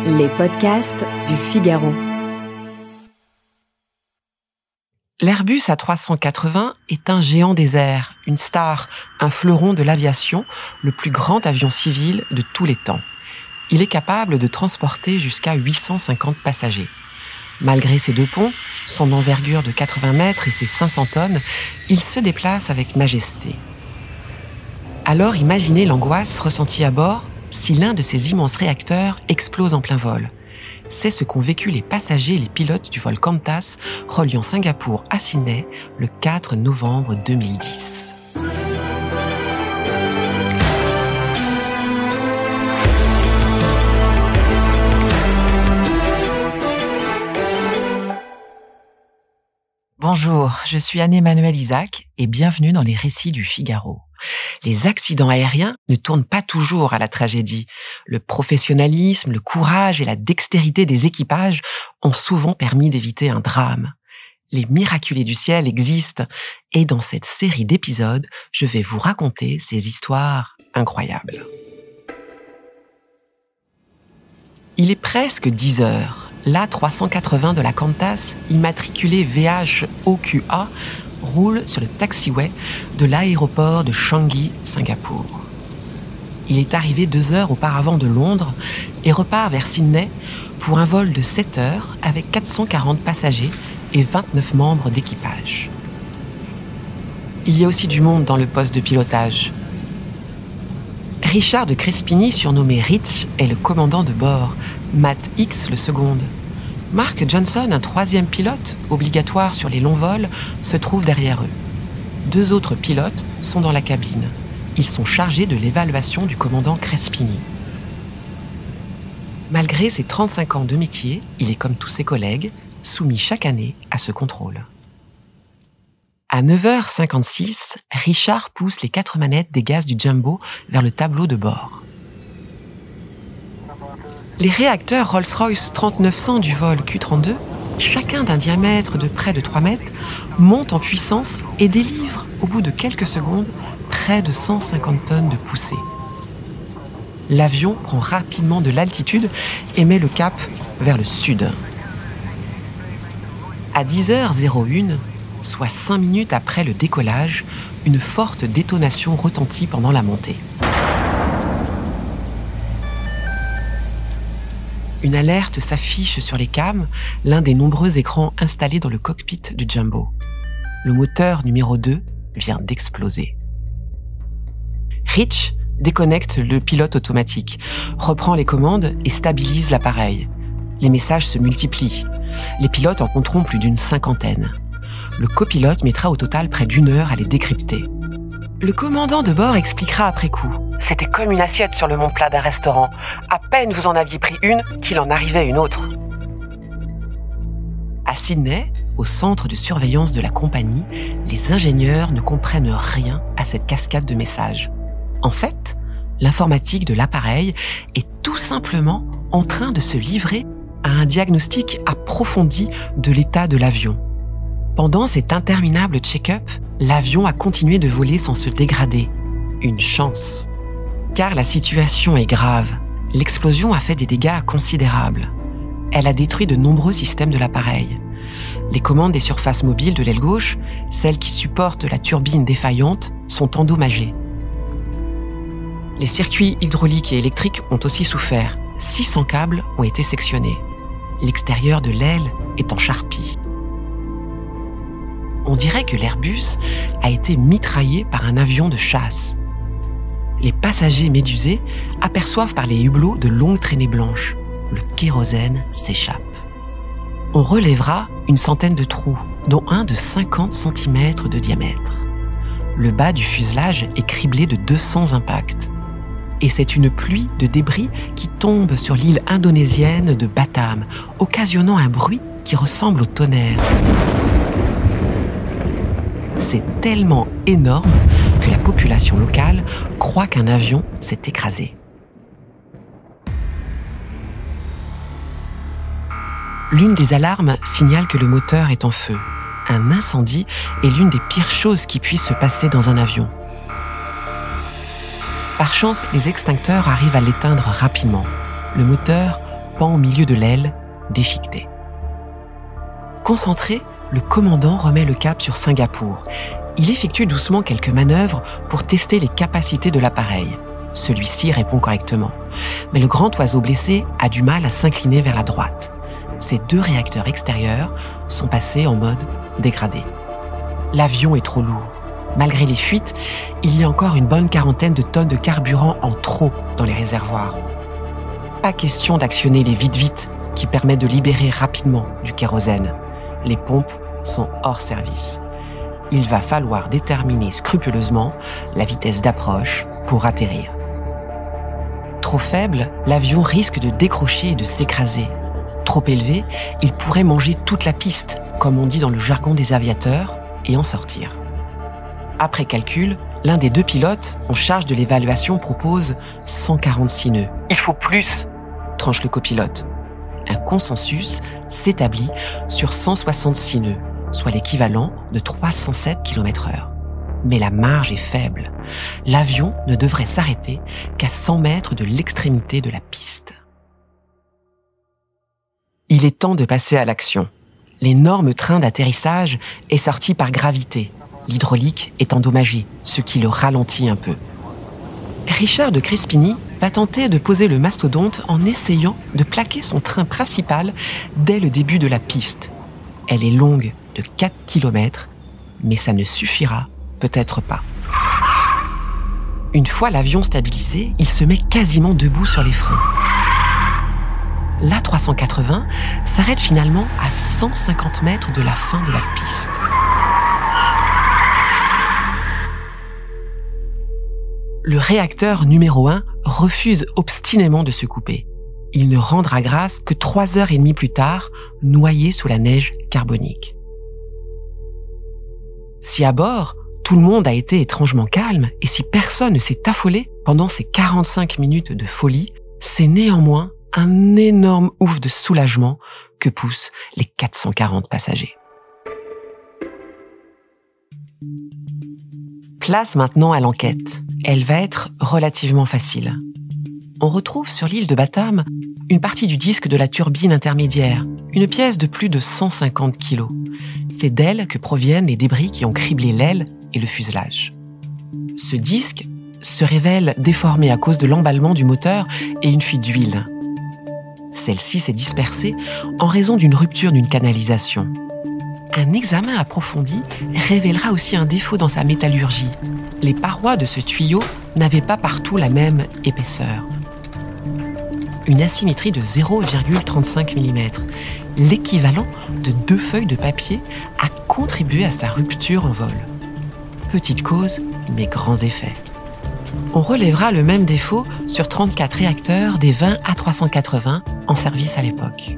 Les podcasts du Figaro. L'Airbus A380 est un géant des airs, une star, un fleuron de l'aviation, le plus grand avion civil de tous les temps. Il est capable de transporter jusqu'à 850 passagers. Malgré ses 2 ponts, son envergure de 80 mètres et ses 500 tonnes, il se déplace avec majesté. Alors imaginez l'angoisse ressentie à bord si l'un de ces immenses réacteurs explose en plein vol. C'est ce qu'ont vécu les passagers et les pilotes du vol Qantas reliant Singapour à Sydney le 4 novembre 2010. Bonjour, je suis Anne-Emmanuelle Isaac et bienvenue dans les récits du Figaro. Les accidents aériens ne tournent pas toujours à la tragédie. Le professionnalisme, le courage et la dextérité des équipages ont souvent permis d'éviter un drame. Les miraculés du ciel existent et dans cette série d'épisodes, je vais vous raconter ces histoires incroyables. Il est presque 10 heures. L'A380 de la Qantas, immatriculé VHOQA, roule sur le taxiway de l'aéroport de Changi, Singapour. Il est arrivé 2 heures auparavant de Londres et repart vers Sydney pour un vol de 7 heures avec 440 passagers et 29 membres d'équipage. Il y a aussi du monde dans le poste de pilotage. Richard de Crespigny, surnommé Rich, est le commandant de bord, Matt Hicks le seconde. Mark Johnson, un 3e pilote, obligatoire sur les longs vols, se trouve derrière eux. 2 autres pilotes sont dans la cabine. Ils sont chargés de l'évaluation du commandant Crespigny. Malgré ses 35 ans de métier, il est comme tous ses collègues, soumis chaque année à ce contrôle. À 9h56, Richard pousse les 4 manettes des gaz du Jumbo vers le tableau de bord. Les réacteurs Rolls-Royce 3900 du vol Q-32, chacun d'un diamètre de près de 3 mètres, montent en puissance et délivrent, au bout de quelques secondes, près de 150 tonnes de poussée. L'avion prend rapidement de l'altitude et met le cap vers le sud. À 10h01, soit 5 minutes après le décollage, une forte détonation retentit pendant la montée. Une alerte s'affiche sur les cams, l'un des nombreux écrans installés dans le cockpit du Jumbo. Le moteur numéro 2 vient d'exploser. Rich déconnecte le pilote automatique, reprend les commandes et stabilise l'appareil. Les messages se multiplient. Les pilotes en compteront plus d'une 50aine. Le copilote mettra au total près d'1 heure à les décrypter. Le commandant de bord expliquera après coup. C'était comme une assiette sur le mont plat d'un restaurant. À peine vous en aviez pris une, qu'il en arrivait une autre. À Sydney, au centre de surveillance de la compagnie, les ingénieurs ne comprennent rien à cette cascade de messages. En fait, l'informatique de l'appareil est tout simplement en train de se livrer à un diagnostic approfondi de l'état de l'avion. Pendant cet interminable check-up, l'avion a continué de voler sans se dégrader. Une chance. Car la situation est grave. L'explosion a fait des dégâts considérables. Elle a détruit de nombreux systèmes de l'appareil. Les commandes des surfaces mobiles de l'aile gauche, celles qui supportent la turbine défaillante, sont endommagées. Les circuits hydrauliques et électriques ont aussi souffert. 600 câbles ont été sectionnés. L'extérieur de l'aile est en charpie. On dirait que l'Airbus a été mitraillé par un avion de chasse. Les passagers médusés aperçoivent par les hublots de longues traînées blanches. Le kérosène s'échappe. On relèvera une centaine de trous, dont un de 50 cm de diamètre. Le bas du fuselage est criblé de 200 impacts. Et c'est une pluie de débris qui tombe sur l'île indonésienne de Batam, occasionnant un bruit qui ressemble au tonnerre. C'est tellement énorme que la population locale croit qu'un avion s'est écrasé. L'une des alarmes signale que le moteur est en feu. Un incendie est l'une des pires choses qui puissent se passer dans un avion. Par chance, les extincteurs arrivent à l'éteindre rapidement. Le moteur pend au milieu de l'aile, déchiquetée. Concentré, le commandant remet le cap sur Singapour. Il effectue doucement quelques manœuvres pour tester les capacités de l'appareil. Celui-ci répond correctement. Mais le grand oiseau blessé a du mal à s'incliner vers la droite. Ses 2 réacteurs extérieurs sont passés en mode dégradé. L'avion est trop lourd. Malgré les fuites, il y a encore une bonne quarantaine de tonnes de carburant en trop dans les réservoirs. Pas question d'actionner les vite-vite qui permet de libérer rapidement du kérosène. Les pompes sont hors service. Il va falloir déterminer scrupuleusement la vitesse d'approche pour atterrir. Trop faible, l'avion risque de décrocher et de s'écraser. Trop élevé, il pourrait manger toute la piste, comme on dit dans le jargon des aviateurs, et en sortir. Après calcul, l'un des 2 pilotes en charge de l'évaluation propose 146 nœuds. « Il faut plus !» tranche le copilote. Un consensus s'établit sur 166 nœuds, soit l'équivalent de 307 km/h. Mais la marge est faible. L'avion ne devrait s'arrêter qu'à 100 mètres de l'extrémité de la piste. Il est temps de passer à l'action. L'énorme train d'atterrissage est sorti par gravité. L'hydraulique est endommagée, ce qui le ralentit un peu. Richard de Crespigny va tenter de poser le mastodonte en essayant de plaquer son train principal dès le début de la piste. Elle est longue de 4 km, mais ça ne suffira peut-être pas. Une fois l'avion stabilisé, il se met quasiment debout sur les freins. L'A380 s'arrête finalement à 150 mètres de la fin de la piste. Le réacteur numéro 1 refuse obstinément de se couper. Il ne rendra grâce que 3h30 plus tard, noyé sous la neige carbonique. Si à bord, tout le monde a été étrangement calme et si personne ne s'est affolé pendant ces 45 minutes de folie, c'est néanmoins un énorme ouf de soulagement que poussent les 440 passagers. Place maintenant à l'enquête. Elle va être relativement facile. On retrouve sur l'île de Batam une partie du disque de la turbine intermédiaire, une pièce de plus de 150 kg. C'est d'elle que proviennent les débris qui ont criblé l'aile et le fuselage. Ce disque se révèle déformé à cause de l'emballement du moteur et une fuite d'huile. Celle-ci s'est dispersée en raison d'une rupture d'une canalisation. Un examen approfondi révélera aussi un défaut dans sa métallurgie. Les parois de ce tuyau n'avaient pas partout la même épaisseur. Une asymétrie de 0,35 mm, l'équivalent de 2 feuilles de papier, a contribué à sa rupture en vol. Petite cause, mais grands effets. On relèvera le même défaut sur 34 réacteurs des 20 A380 en service à l'époque.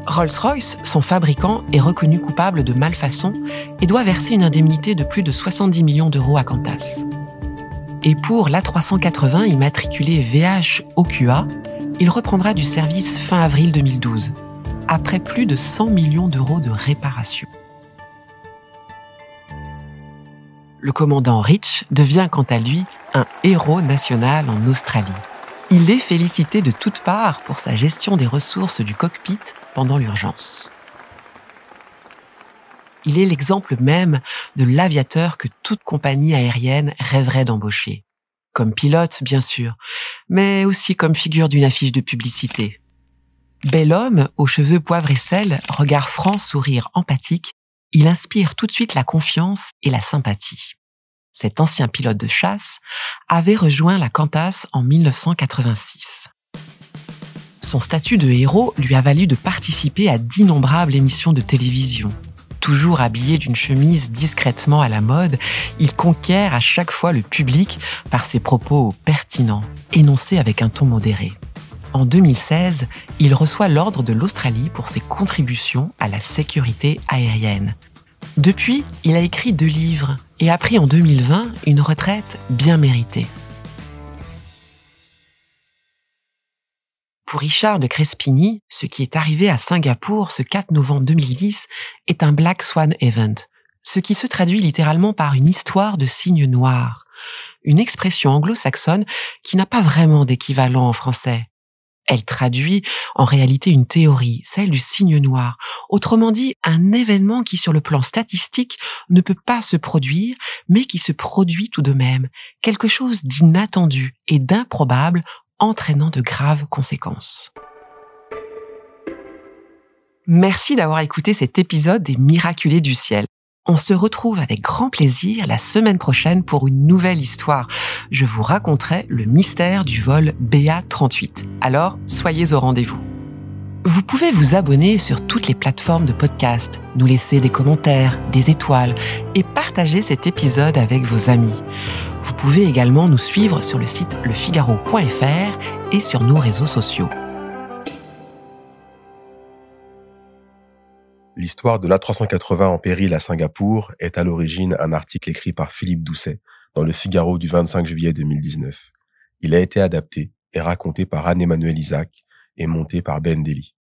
Rolls-Royce, son fabricant, est reconnu coupable de malfaçon et doit verser une indemnité de plus de 70 millions d'euros à Qantas. Et pour l'A380 immatriculé VH-OQA, il reprendra du service fin avril 2012, après plus de 100 millions d'euros de réparation. Le commandant Rich devient quant à lui un héros national en Australie. Il est félicité de toutes parts pour sa gestion des ressources du cockpit pendant l'urgence. Il est l'exemple même de l'aviateur que toute compagnie aérienne rêverait d'embaucher. Comme pilote, bien sûr, mais aussi comme figure d'une affiche de publicité. Bel homme, aux cheveux poivre et sel, regard franc, sourire empathique, il inspire tout de suite la confiance et la sympathie. Cet ancien pilote de chasse avait rejoint la Qantas en 1986. Son statut de héros lui a valu de participer à d'innombrables émissions de télévision. Toujours habillé d'une chemise discrètement à la mode, il conquiert à chaque fois le public par ses propos pertinents, énoncés avec un ton modéré. En 2016, il reçoit l'ordre de l'Australie pour ses contributions à la sécurité aérienne. Depuis, il a écrit 2 livres et a pris en 2020 une retraite bien méritée. Pour Richard de Crespigny, ce qui est arrivé à Singapour ce 4 novembre 2010 est un Black Swan Event, ce qui se traduit littéralement par une histoire de cygne noir, une expression anglo-saxonne qui n'a pas vraiment d'équivalent en français. Elle traduit en réalité une théorie, celle du signe noir. Autrement dit, un événement qui sur le plan statistique ne peut pas se produire, mais qui se produit tout de même. Quelque chose d'inattendu et d'improbable, entraînant de graves conséquences. Merci d'avoir écouté cet épisode des Miraculés du ciel. On se retrouve avec grand plaisir la semaine prochaine pour une nouvelle histoire. Je vous raconterai le mystère du vol BA38. Alors, soyez au rendez-vous. Vous pouvez vous abonner sur toutes les plateformes de podcast, nous laisser des commentaires, des étoiles et partager cet épisode avec vos amis. Vous pouvez également nous suivre sur le site lefigaro.fr et sur nos réseaux sociaux. L'histoire de l'A380 en péril à Singapour est à l'origine un article écrit par Philippe Doucet dans Le Figaro du 25 juillet 2019. Il a été adapté et raconté par Anne-Emmanuelle Isaac et monté par Ben Dely.